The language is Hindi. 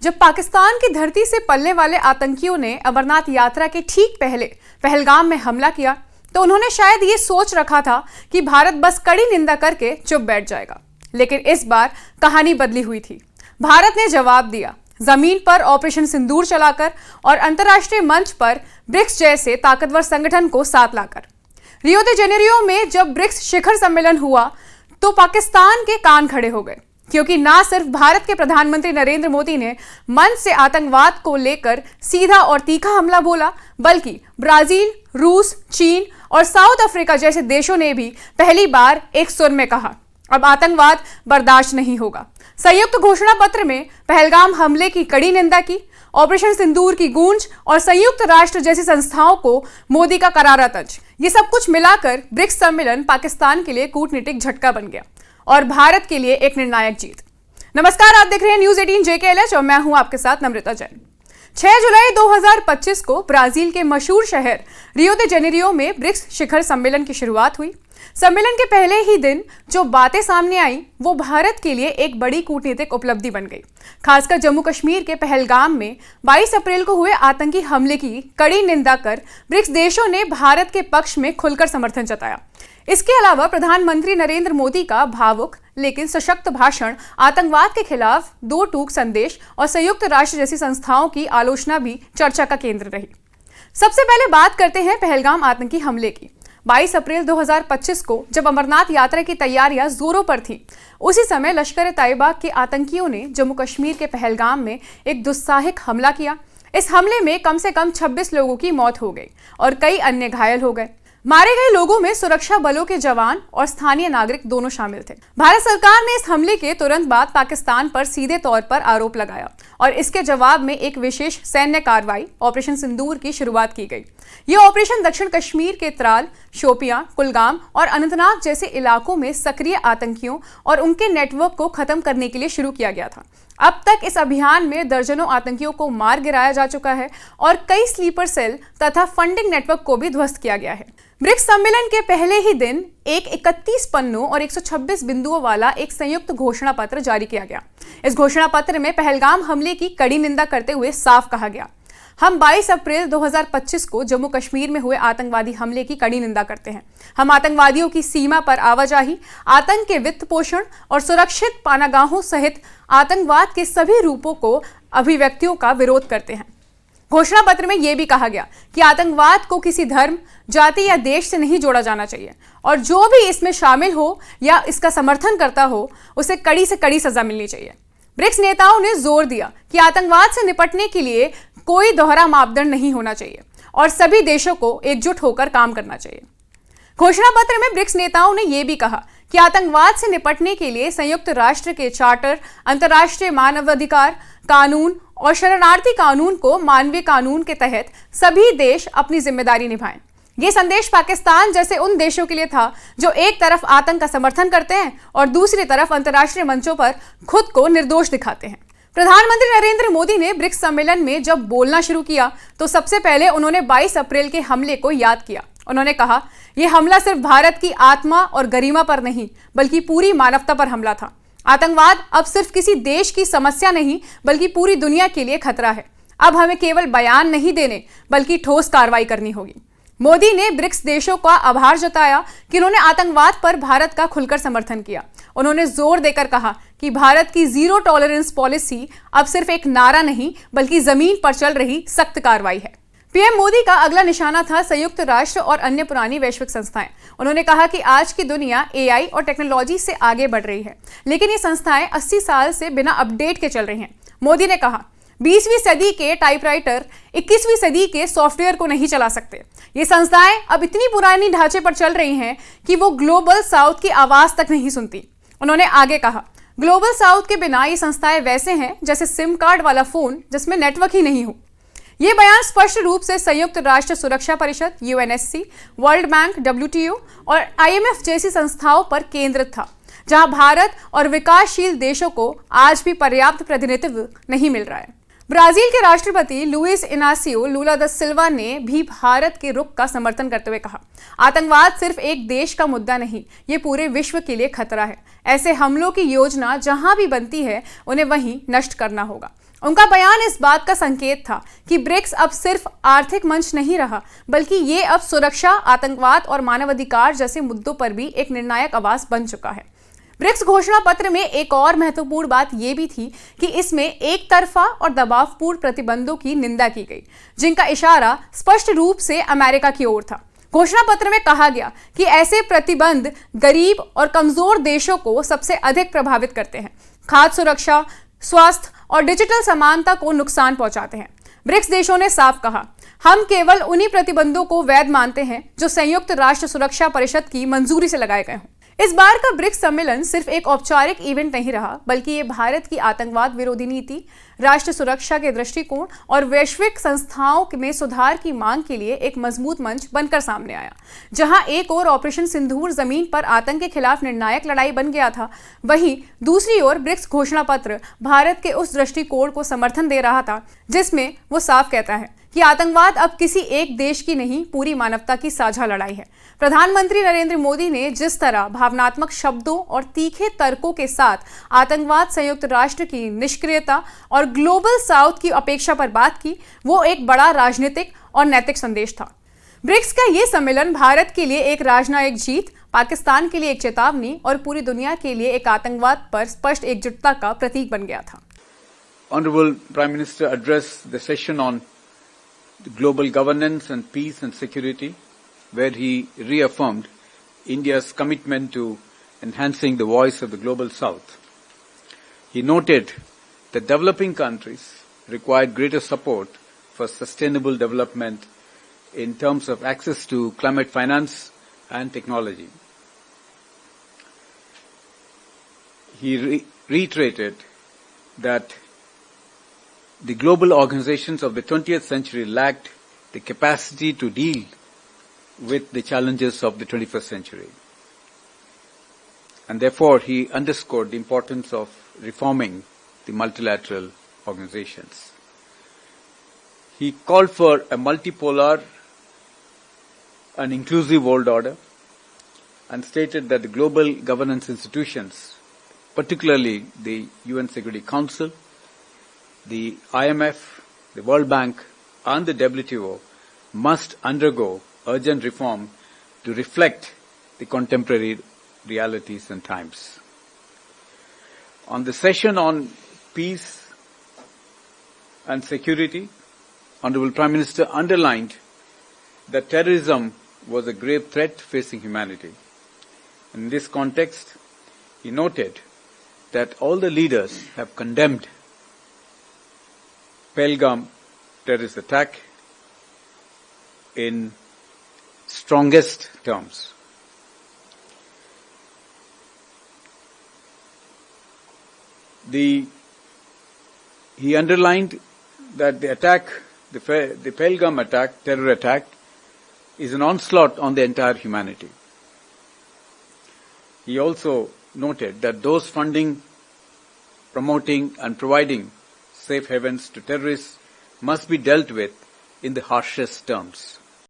जब पाकिस्तान की धरती से पलने वाले आतंकियों ने अमरनाथ यात्रा के ठीक पहले पहलगाम में हमला किया तो उन्होंने शायद ये सोच रखा था कि भारत बस कड़ी निंदा करके चुप बैठ जाएगा। लेकिन इस बार कहानी बदली हुई थी। भारत ने जवाब दिया, जमीन पर ऑपरेशन सिंदूर चलाकर और अंतर्राष्ट्रीय मंच पर ब्रिक्स जैसे ताकतवर संगठन को साथ लाकर। रियो दे जेनेरियो में जब ब्रिक्स शिखर सम्मेलन हुआ तो पाकिस्तान के कान खड़े हो गए, क्योंकि ना सिर्फ भारत के प्रधानमंत्री नरेंद्र मोदी ने मंच से आतंकवाद को लेकर सीधा और तीखा हमला बोला, बल्कि ब्राजील, रूस, चीन और साउथ अफ्रीका जैसे देशों ने भी पहली बार एक सुर में कहा, अब आतंकवाद बर्दाश्त नहीं होगा। संयुक्त घोषणा पत्र में पहलगाम हमले की कड़ी निंदा की, ऑपरेशन सिंदूर की गूंज और संयुक्त राष्ट्र जैसी संस्थाओं को मोदी का करारा तंज, ये सब कुछ मिलाकर ब्रिक्स सम्मेलन पाकिस्तान के लिए कूटनीतिक झटका बन गया और भारत के लिए एक निर्णायक जीत। नमस्कार, आप देख रहे हैं न्यूज 18 JKLH और मैं हूं आपके साथ नम्रता जैन। 6 जुलाई 2025 को ब्राजील के मशहूर शहर रियो दे जेनेरियो में ब्रिक्स शिखर सम्मेलन की शुरुआत हुई। सम्मेलन के पहले ही दिन जो बातें सामने आई वो भारत के लिए एक बड़ी कूटनीतिक उपलब्धि बन गई। खासकर जम्मू कश्मीर के पहलगाम में 22 अप्रैल को हुए आतंकी हमले की कड़ी निंदा कर ब्रिक्स देशों ने भारत के पक्ष में खुलकर समर्थन जताया। इसके अलावा प्रधानमंत्री नरेंद्र मोदी का भावुक लेकिन सशक्त भाषण, आतंकवाद के खिलाफ 2 टूक संदेश और संयुक्त राष्ट्र जैसी संस्थाओं की आलोचना भी चर्चा का केंद्र रही। सबसे पहले बात करते हैं पहलगाम आतंकी हमले की। 22 अप्रैल 2025 को जब अमरनाथ यात्रा की तैयारियां जोरों पर थीं, उसी समय लश्कर-ए-तैयबा के आतंकियों ने जम्मू कश्मीर के पहलगाम में एक दुस्साहसिक हमला किया। इस हमले में कम से कम 26 लोगों की मौत हो गई और कई अन्य घायल हो गए। मारे गए लोगों में सुरक्षा बलों के जवान और स्थानीय नागरिक दोनों शामिल थे। भारत सरकार ने इस हमले के तुरंत बाद पाकिस्तान पर सीधे तौर पर आरोप लगाया और इसके जवाब में एक विशेष सैन्य कार्रवाई ऑपरेशन सिंदूर की शुरुआत की गई। यह ऑपरेशन दक्षिण कश्मीर के त्राल, शोपियां, कुलगाम और अनंतनाग जैसे इलाकों में सक्रिय आतंकियों और उनके नेटवर्क को खत्म करने के लिए शुरू किया गया था। अब तक इस अभियान में दर्जनों आतंकियों को मार गिराया जा चुका है और कई स्लीपर सेल तथा फंडिंग नेटवर्क को भी ध्वस्त किया गया है। ब्रिक्स सम्मेलन के पहले ही दिन एक 31 पन्नों और 126 बिंदुओं वाला एक संयुक्त घोषणा पत्र जारी किया गया। इस घोषणा पत्र में पहलगाम हमले की कड़ी निंदा करते हुए साफ कहा गया, हम 22 अप्रैल 2025 को जम्मू कश्मीर में हुए आतंकवादी हमले की कड़ी निंदा करते हैं। हम आतंकवादियों की सीमा पर आवाजाही, आतंक के वित्त पोषण और सुरक्षित पानागाहों सहित आतंकवाद के सभी रूपों को अभिव्यक्तियों का विरोध करते हैं। घोषणा पत्र में यह भी कहा गया कि आतंकवाद को किसी धर्म, जाति या देश से नहीं जोड़ा जाना चाहिए और जो भी इसमें शामिल हो या इसका समर्थन करता हो उसे कड़ी से कड़ी सजा मिलनी चाहिए। ब्रिक्स नेताओं ने जोर दिया कि आतंकवाद से निपटने के लिए कोई दोहरा मापदंड नहीं होना चाहिए और सभी देशों को एकजुट होकर काम करना चाहिए। घोषणा पत्र में ब्रिक्स नेताओं ने यह भी कहा कि आतंकवाद से निपटने के लिए संयुक्त राष्ट्र के चार्टर, अंतर्राष्ट्रीय मानवाधिकार कानून और शरणार्थी कानून को मानवीय कानून के तहत सभी देश अपनी जिम्मेदारी निभाएं। ये संदेश पाकिस्तान जैसे उन देशों के लिए था जो एक तरफ आतंक का समर्थन करते हैं और दूसरी तरफ अंतर्राष्ट्रीय मंचों पर खुद को निर्दोष दिखाते हैं। प्रधानमंत्री नरेंद्र मोदी ने ब्रिक्स सम्मेलन में जब बोलना शुरू किया तो सबसे पहले उन्होंने 22 अप्रैल के हमले को याद किया। उन्होंने कहा, यह हमला सिर्फ भारत की आत्मा और गरिमा पर नहीं बल्कि पूरी मानवता पर हमला था। आतंकवाद अब सिर्फ किसी देश की समस्या नहीं बल्कि पूरी दुनिया के लिए खतरा है। अब हमें केवल बयान नहीं देने बल्कि ठोस कार्रवाई करनी होगी। मोदी ने ब्रिक्स देशों का आभार जताया कि उन्होंने आतंकवाद पर भारत का खुलकर समर्थन किया। उन्होंने जोर देकर कहा कि भारत की जीरो टॉलरेंस पॉलिसी अब सिर्फ एक नारा नहीं बल्कि जमीन पर चल रही सख्त कार्रवाई है। पीएम मोदी का अगला निशाना था संयुक्त राष्ट्र और अन्य पुरानी वैश्विक संस्थाएं। उन्होंने कहा कि आज की दुनिया AI और टेक्नोलॉजी से आगे बढ़ रही है, लेकिन ये संस्थाएं 80 साल से बिना अपडेट के चल रही हैं। मोदी ने कहा, 20वीं सदी के टाइपराइटर 21वीं सदी के सॉफ्टवेयर को नहीं चला सकते। ये संस्थाएं अब इतनी पुरानी ढांचे पर चल रही हैं कि वो ग्लोबल साउथ की आवाज तक नहीं सुनती। उन्होंने आगे कहा, ग्लोबल साउथ के बिना ये संस्थाएं वैसे हैं जैसे सिम कार्ड वाला फोन जिसमें नेटवर्क ही नहीं हो। ये बयान स्पष्ट रूप से संयुक्त राष्ट्र सुरक्षा परिषद, UNSC, वर्ल्ड बैंक, WTO और IMF जैसी संस्थाओं पर केंद्रित था, जहां भारत और विकासशील देशों को आज भी पर्याप्त प्रतिनिधित्व नहीं मिल रहा है। ब्राजील के राष्ट्रपति लुइस इनासियो लुला दा सिल्वा ने भी भारत के रुख का समर्थन करते हुए कहा, आतंकवाद सिर्फ एक देश का मुद्दा नहीं, ये पूरे विश्व के लिए खतरा है। ऐसे हमलों की योजना जहां भी बनती है उन्हें वहीं नष्ट करना होगा। उनका बयान इस बात का संकेत था कि ब्रिक्स अब सिर्फ आर्थिक मंच नहीं रहा, बल्कि ये अब सुरक्षा, आतंकवाद और मानवाधिकार जैसे मुद्दों पर भी एक निर्णायक आवाज बन चुका है। ब्रिक्स घोषणा पत्र में एक और महत्वपूर्ण बात यह भी थी कि इसमें एक तरफा और दबावपूर्ण प्रतिबंधों की निंदा की गई, जिनका इशारा स्पष्ट रूप से अमेरिका की ओर था। घोषणा पत्र में कहा गया कि ऐसे प्रतिबंध गरीब और कमजोर देशों को सबसे अधिक प्रभावित करते हैं, खाद्य सुरक्षा, स्वास्थ्य और डिजिटल समानता को नुकसान पहुंचाते हैं। ब्रिक्स देशों ने साफ कहा, हम केवल उन्हीं प्रतिबंधों को वैध मानते हैं जो संयुक्त राष्ट्र सुरक्षा परिषद की मंजूरी से लगाए गए हों। इस बार का ब्रिक्स सम्मेलन सिर्फ एक औपचारिक इवेंट नहीं रहा, बल्कि ये भारत की आतंकवाद विरोधी नीति, राष्ट्र सुरक्षा के दृष्टिकोण और वैश्विक संस्थाओं में सुधार की मांग के लिए एक मजबूत मंच बनकर सामने आया। जहां एक ओर ऑपरेशन सिंदूर जमीन पर आतंक के खिलाफ निर्णायक लड़ाई बन गया था, वहीं दूसरी ओर ब्रिक्स घोषणा पत्र भारत के उस दृष्टिकोण को समर्थन दे रहा था जिसमें वो साफ कहता है कि आतंकवाद अब किसी एक देश की नहीं, पूरी मानवता की साझा लड़ाई है। प्रधानमंत्री नरेंद्र मोदी ने जिस तरह भावनात्मक शब्दों और तीखे तर्कों के साथ आतंकवाद, संयुक्त राष्ट्र की निष्क्रियता और ग्लोबल साउथ की अपेक्षा पर बात की, वो एक बड़ा राजनीतिक और नैतिक संदेश था। ब्रिक्स का ये सम्मेलन भारत के लिए एक राजनयिक जीत, पाकिस्तान के लिए एक चेतावनी और पूरी दुनिया के लिए एक आतंकवाद पर स्पष्ट एकजुटता का प्रतीक बन गया था। Honorable Prime Minister addressed the session on global governance and peace and security, where he reaffirmed India's commitment to enhancing the voice of the global South. He noted that developing countries require greater support for sustainable development in terms of access to climate finance and technology. He reiterated that the global organizations of the 20th century lacked the capacity to deal with the challenges of the 21st century. And therefore, he underscored the importance of reforming the multilateral organizations. He called for a multipolar and inclusive world order and stated that the global governance institutions, particularly the UN Security Council, the IMF, the World Bank, and the WTO must undergo urgent reform to reflect the contemporary realities and times. On the session on peace and security, Honorable Prime Minister underlined that terrorism was a grave threat facing humanity. In this context, he noted that all the leaders have condemned Pahalgam terrorist attack in strongest terms. He underlined that the attack, the Pahalgam attack, terror attack, is an onslaught on the entire humanity. He also noted that those funding, promoting and providing safe havens to terrorists must be dealt with in the harshest terms.